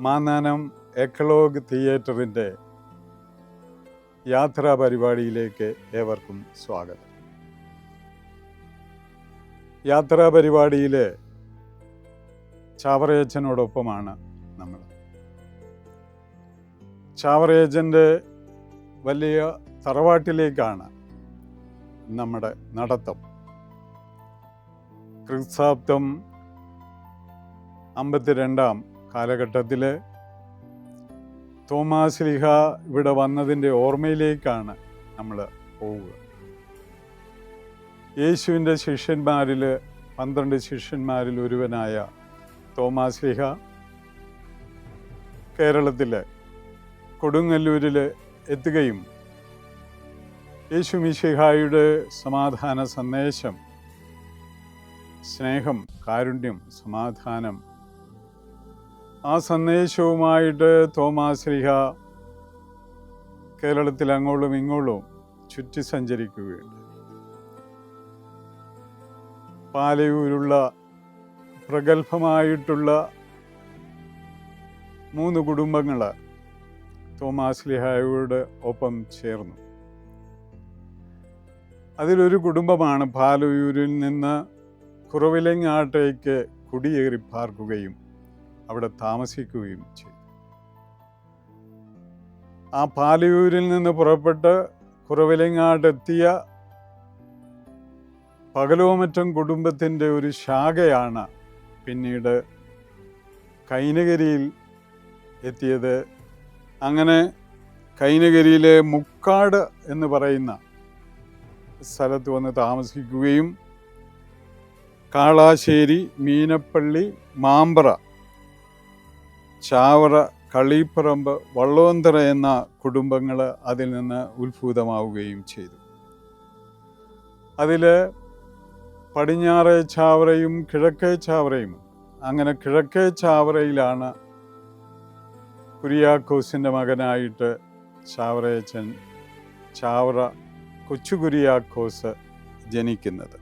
മാന്നാനം എക്കലോഗ് തിയേറ്ററിൻ്റെ യാത്രാ പരിപാടിയിലേക്ക് ഏവർക്കും സ്വാഗതം. യാത്രാ പരിപാടിയിൽ ചാവറയച്ചനോടൊപ്പമാണ് നമ്മൾ. ചാവറയച്ചൻ്റെ വലിയ തറവാട്ടിലേക്കാണ് നമ്മുടെ നടത്തം. ക്രിസ്താബ്ദം 52 കാലഘട്ടത്തിൽ തോമാശ്ലീഹ ഇവിടെ വന്നതിൻ്റെ ഓർമ്മയിലേക്കാണ് നമ്മൾ പോവുക. യേശുവിൻ്റെ ശിഷ്യന്മാരിൽ 12 ശിഷ്യന്മാരിൽ ഒരുവനായ തോമാശ്ലീഹ കേരളത്തിലെ കൊടുങ്ങല്ലൂരിൽ എത്തുകയും യേശു മിശിഹായുടെ സമാധാന സന്ദേശം, സ്നേഹം, കാരുണ്യം, സമാധാനം, ആ സന്ദേശവുമായിട്ട് തോമാശ്ലീഹ കേരളത്തിൽ അങ്ങോട്ടും ഇങ്ങോട്ടും ചുറ്റി സഞ്ചരിക്കുകയുണ്ട്. പാലയൂരുള്ള പ്രഗത്ഭമായിട്ടുള്ള 3 കുടുംബങ്ങൾ തോമാശ്ലീഹയോട് ഒപ്പം ചേർന്നു. അതിലൊരു കുടുംബമാണ് പാലയൂരിൽ നിന്ന് കുറവിലങ്ങാട്ടേക്ക് കുടിയേറി പാർക്കുകയും അവിടെ താമസിക്കുകയും ചെയ്തു. ആ പാലയൂരിൽ നിന്ന് പുറപ്പെട്ട് കുറവിലങ്ങാടെത്തിയ പകലോമറ്റം കുടുംബത്തിൻ്റെ ഒരു ശാഖയാണ് പിന്നീട് കൈനകരിയിൽ എത്തിയത്. അങ്ങനെ കൈനകരിയിലെ മുക്കാട് എന്ന് പറയുന്ന സ്ഥലത്ത് വന്ന് താമസിക്കുകയും കാളാശ്ശേരി, മീനപ്പള്ളി, മാമ്പറ, ചാവറ, കളീപ്പറമ്പ്, വള്ളോന്തറ എന്ന കുടുംബങ്ങൾ അതിൽ നിന്ന് ഉത്ഭൂതമാവുകയും ചെയ്തു. അതിൽ പടിഞ്ഞാറേ ചാവറയും കിഴക്കേ ചാവറയും. അങ്ങനെ കിഴക്കേ ചാവറയിലാണ് കുര്യാക്കോസിൻ്റെ മകനായിട്ട് ചാവറയച്ചൻ, ചാവറ കൊച്ചു കുര്യാക്കോസ് ജനിക്കുന്നത്.